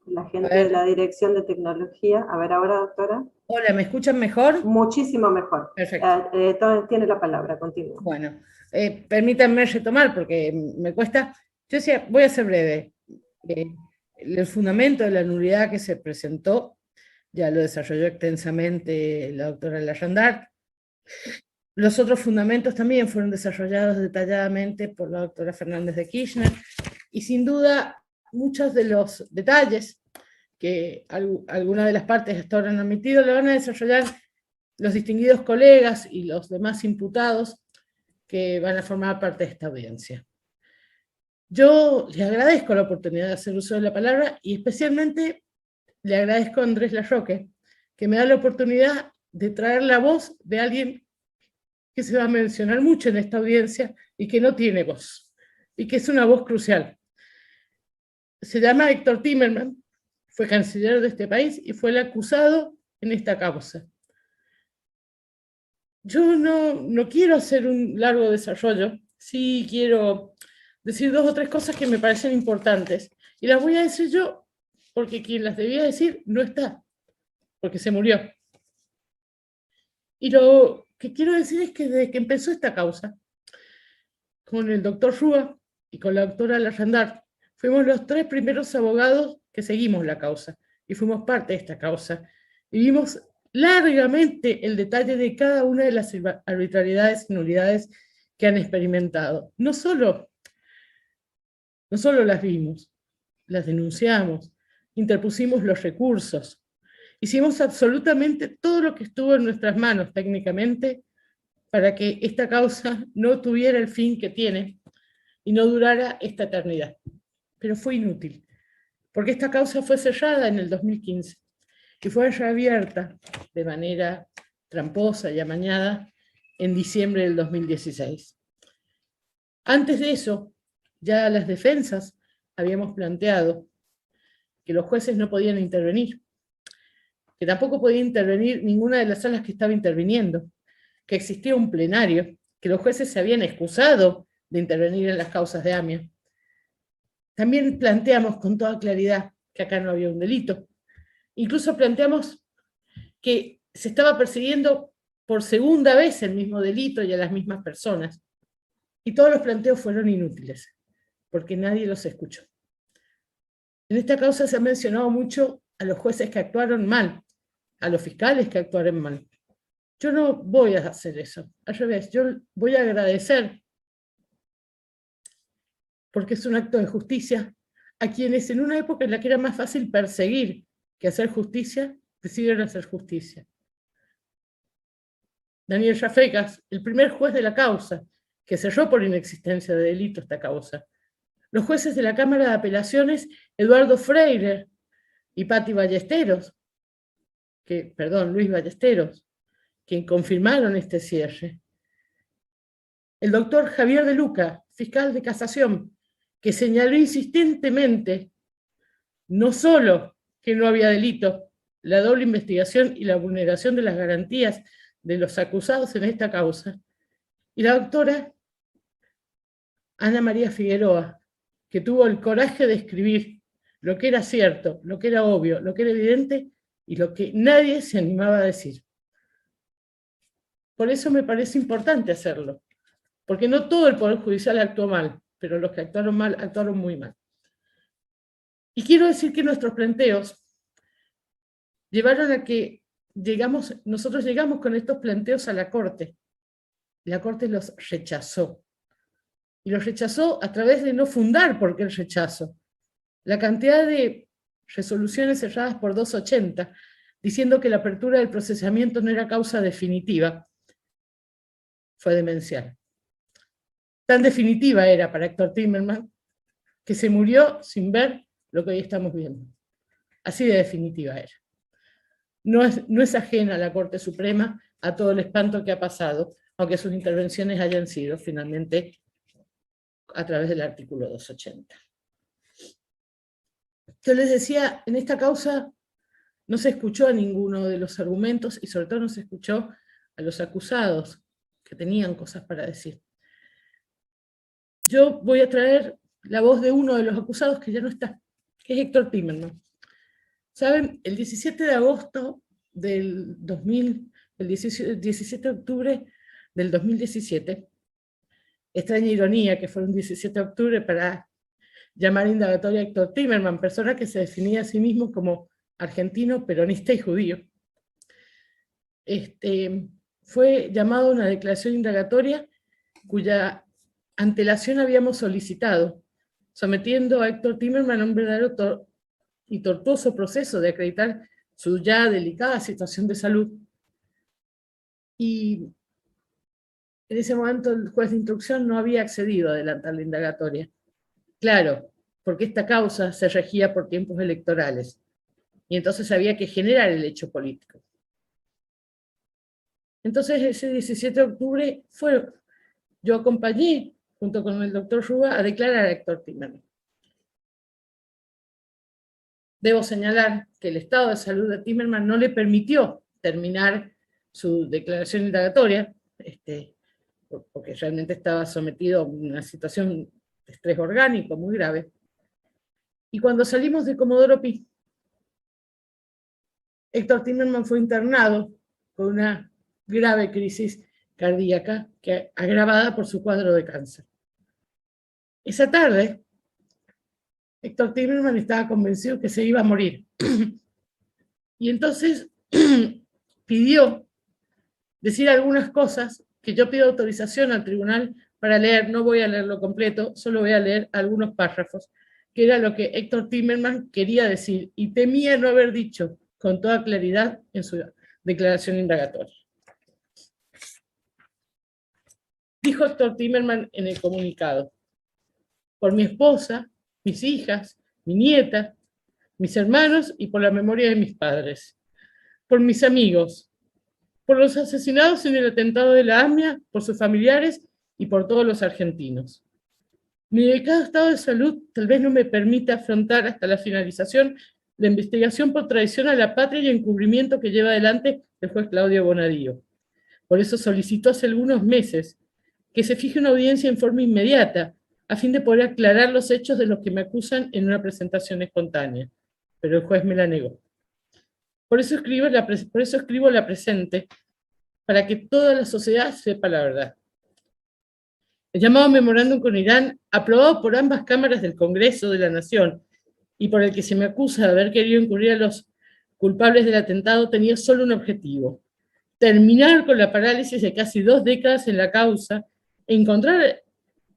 la A gente de la ver, Dirección de Tecnología. A ver ahora, doctora. hola, ¿me escuchan mejor? Muchísimo mejor. Perfecto. Tiene la palabra, continúa. Bueno, permítanme retomar porque me cuesta. Yo decía, voy a ser breve. Eh, el fundamento de la nulidad que se presentó ya lo desarrolló extensamente la doctora Larrandart. Los otros fundamentos también fueron desarrollados detalladamente por la doctora Fernández de Kirchner, y sin duda muchos de los detalles que algunas de las partes hasta ahora han admitido lo van a desarrollar los distinguidos colegas y los demás imputados que van a formar parte de esta audiencia. Yo le agradezco la oportunidad de hacer uso de la palabra, y especialmente le agradezco a Andrés Larroque, que me da la oportunidad de traer la voz de alguien que se va a mencionar mucho en esta audiencia y que no tiene voz, y que es una voz crucial. Se llama Héctor Timerman, fue canciller de este país y fue el acusado en esta causa. Yo no quiero hacer un largo desarrollo, sí quiero decir 2 o 3 cosas que me parecen importantes, y las voy a decir yo, porque quien las debía decir no está, porque se murió. Y lo que quiero decir es que desde que empezó esta causa, con el doctor Rúa y con la doctora Larrandart, fuimos los 3 primeros abogados que seguimos la causa, y fuimos parte de esta causa, y vimos largamente el detalle de cada una de las arbitrariedades y nulidades que han experimentado. No solo las vimos, las denunciamos, interpusimos los recursos, hicimos absolutamente todo lo que estuvo en nuestras manos técnicamente para que esta causa no tuviera el fin que tiene y no durara esta eternidad. Pero fue inútil, porque esta causa fue cerrada en el 2015 y fue reabierta de manera tramposa y amañada en diciembre del 2016. Antes de eso, ya las defensas habíamos planteado que los jueces no podían intervenir, que tampoco podía intervenir ninguna de las salas que estaba interviniendo, que existía un plenario, que los jueces se habían excusado de intervenir en las causas de AMIA. También planteamos con toda claridad que acá no había un delito. Incluso planteamos que se estaba persiguiendo por segunda vez el mismo delito y a las mismas personas. Y todos los planteos fueron inútiles, porque nadie los escuchó. En esta causa se ha mencionado mucho a los jueces que actuaron mal, a los fiscales que actuaron mal. Yo no voy a hacer eso, al revés, yo voy a agradecer, porque es un acto de justicia, a quienes en una época en la que era más fácil perseguir que hacer justicia, decidieron hacer justicia. Daniel Rafecas, el primer juez de la causa, que cerró por inexistencia de delito esta causa. Los jueces de la Cámara de Apelaciones, Eduardo Freire y Patti Ballesteros, Luis Ballesteros, quien confirmaron este cierre. El doctor Javier de Luca, fiscal de casación, que señaló insistentemente no solo que no había delito, la doble investigación y la vulneración de las garantías de los acusados en esta causa, y la doctora Ana María Figueroa, que tuvo el coraje de escribir lo que era cierto, lo que era obvio, lo que era evidente y lo que nadie se animaba a decir. Por eso me parece importante hacerlo, porque no todo el Poder Judicial actuó mal, pero los que actuaron mal, actuaron muy mal. Y quiero decir que nuestros planteos llevaron a que nosotros llegamos con estos planteos a la Corte. La Corte los rechazó. Y los rechazó a través de no fundar por qué el rechazo. La cantidad de resoluciones cerradas por 280, diciendo que la apertura del procesamiento no era causa definitiva, fue demencial. Tan definitiva era para Héctor Timerman, que se murió sin ver lo que hoy estamos viendo. Así de definitiva era. No es ajena a la Corte Suprema a todo el espanto que ha pasado, aunque sus intervenciones hayan sido finalmente a través del artículo 280. Yo les decía, en esta causa no se escuchó a ninguno de los argumentos y sobre todo no se escuchó a los acusados, que tenían cosas para decir. Yo voy a traer la voz de uno de los acusados que ya no está, que es Héctor Timerman. ¿Saben? El 17 de agosto del 2000, el 17 de octubre del 2017, extraña ironía que fue un 17 de octubre para llamar indagatoria a Héctor Timerman, persona que se definía a sí mismo como argentino, peronista y judío. Fue llamado a una declaración indagatoria cuya antelación habíamos solicitado, sometiendo a Héctor Timerman a un verdadero y tortuoso proceso de acreditar su ya delicada situación de salud. Y en ese momento el juez de instrucción no había accedido a adelantar la indagatoria. Claro, porque esta causa se regía por tiempos electorales, y entonces había que generar el hecho político. Entonces ese 17 de octubre yo acompañé, junto con el doctor Rúa, a declarar a Héctor Timerman. Debo señalar que el estado de salud de Timerman no le permitió terminar su declaración indagatoria, porque realmente estaba sometido a una situación de estrés orgánico muy grave. Y cuando salimos de Comodoro Pi, Héctor Timerman fue internado con una grave crisis cardíaca agravada por su cuadro de cáncer. Esa tarde, Héctor Timerman estaba convencido que se iba a morir. Y entonces pidió decir algunas cosas que yo pido autorización al tribunal para leer. No voy a leerlo completo, solo voy a leer algunos párrafos, que era lo que Héctor Timerman quería decir y temía no haber dicho con toda claridad en su declaración indagatoria. Dijo Héctor Timerman en el comunicado: por mi esposa, mis hijas, mi nieta, mis hermanos y por la memoria de mis padres, por mis amigos, por los asesinados en el atentado de la AMIA, por sus familiares y por todos los argentinos. Mi delicado estado de salud tal vez no me permita afrontar hasta la finalización la investigación por traición a la patria y encubrimiento que lleva adelante el juez Claudio Bonadío. Por eso solicitó hace algunos meses que se fije una audiencia en forma inmediata, a fin de poder aclarar los hechos de los que me acusan en una presentación espontánea. Pero el juez me la negó. Por eso escribo la presente, para que toda la sociedad sepa la verdad. El llamado memorándum con Irán, aprobado por ambas cámaras del Congreso de la Nación, y por el que se me acusa de haber querido encubrir a los culpables del atentado, tenía solo un objetivo: terminar con la parálisis de casi 2 décadas en la causa, encontrar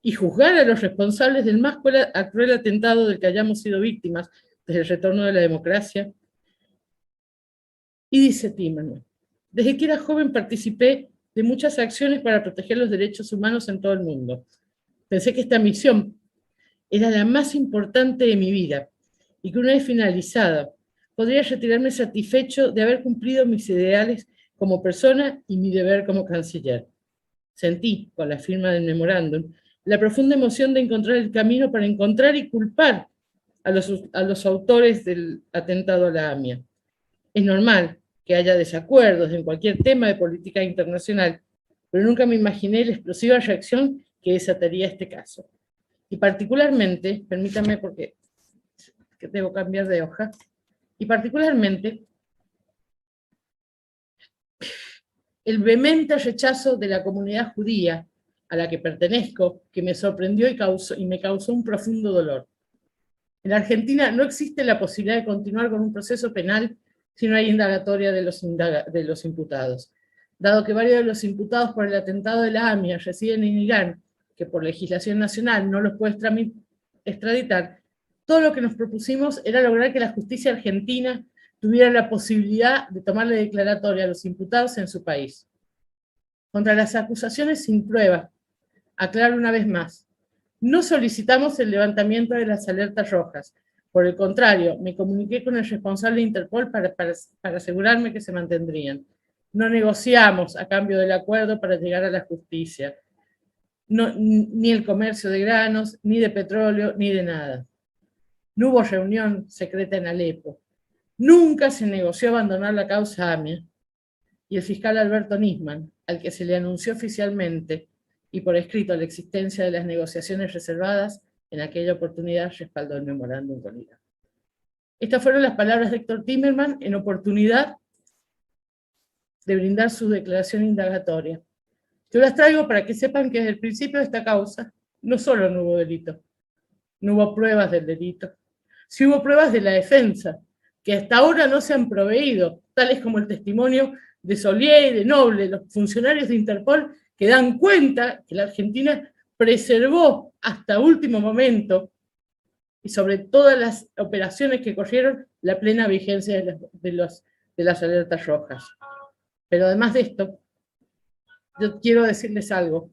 y juzgar a los responsables del más cruel atentado del que hayamos sido víctimas desde el retorno de la democracia. Y dice Timerman: desde que era joven participé de muchas acciones para proteger los derechos humanos en todo el mundo. Pensé que esta misión era la más importante de mi vida y que una vez finalizada podría retirarme satisfecho de haber cumplido mis ideales como persona y mi deber como canciller. Sentí, con la firma del memorándum, la profunda emoción de encontrar el camino para encontrar y culpar a los autores del atentado a la AMIA. Es normal que haya desacuerdos en cualquier tema de política internacional, pero nunca me imaginé la explosiva reacción que desataría este caso. Y particularmente, permítanme porque debo cambiar de hoja, y particularmente el vehemente rechazo de la comunidad judía a la que pertenezco, que me sorprendió y me causó un profundo dolor. En Argentina no existe la posibilidad de continuar con un proceso penal si no hay indagatoria de los imputados. Dado que varios de los imputados por el atentado de la AMIA residen en Irán, que por legislación nacional no los puede extraditar, todo lo que nos propusimos era lograr que la justicia argentina tuviera la posibilidad de tomarle declaratoria a los imputados en su país. Contra las acusaciones sin prueba, aclaro una vez más, no solicitamos el levantamiento de las alertas rojas. Por el contrario, me comuniqué con el responsable de Interpol para asegurarme que se mantendrían. No negociamos a cambio del acuerdo para llegar a la justicia. No, ni el comercio de granos, ni de petróleo, ni de nada. No hubo reunión secreta en Alepo. Nunca se negoció abandonar la causa AMIA. y el fiscal Alberto Nisman, al que se le anunció oficialmente y por escrito la existencia de las negociaciones reservadas, en aquella oportunidad respaldó el memorándum con IRA. Estas fueron las palabras de Héctor Timerman en oportunidad de brindar su declaración indagatoria. Yo las traigo para que sepan que desde el principio de esta causa no solo no hubo delito, no hubo pruebas del delito, sí hubo pruebas de la defensa, que hasta ahora no se han proveído, tales como el testimonio de Solier y de Noble, los funcionarios de Interpol, que dan cuenta que la Argentina preservó hasta último momento, y sobre todas las operaciones que corrieron, la plena vigencia de las alertas rojas. Pero además de esto, yo quiero decirles algo.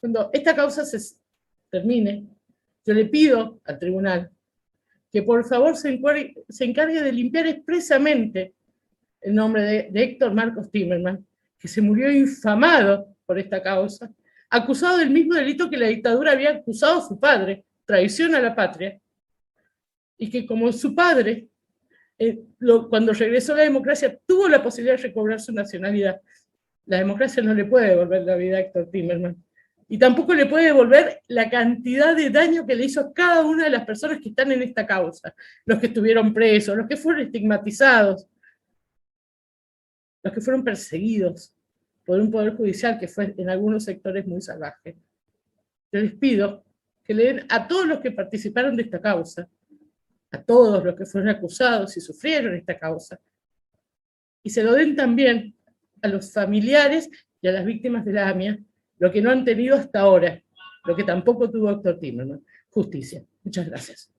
Cuando esta causa se termine, yo le pido al tribunal que por favor se encargue de limpiar expresamente el nombre de Héctor Marcos Timerman, que se murió infamado por esta causa, acusado del mismo delito que la dictadura había acusado a su padre, traición a la patria, y que como su padre, cuando regresó a la democracia, tuvo la posibilidad de recobrar su nacionalidad. La democracia no le puede devolver la vida a Héctor Timerman, y tampoco le puede devolver la cantidad de daño que le hizo a cada una de las personas que están en esta causa, los que estuvieron presos, los que fueron estigmatizados, los que fueron perseguidos por un poder judicial que fue en algunos sectores muy salvaje. Yo les pido que le den a todos los que participaron de esta causa, a todos los que fueron acusados y sufrieron esta causa, y se lo den también a los familiares y a las víctimas de la AMIA, lo que no han tenido hasta ahora, lo que tampoco tuvo Héctor Timerman: justicia. Muchas gracias.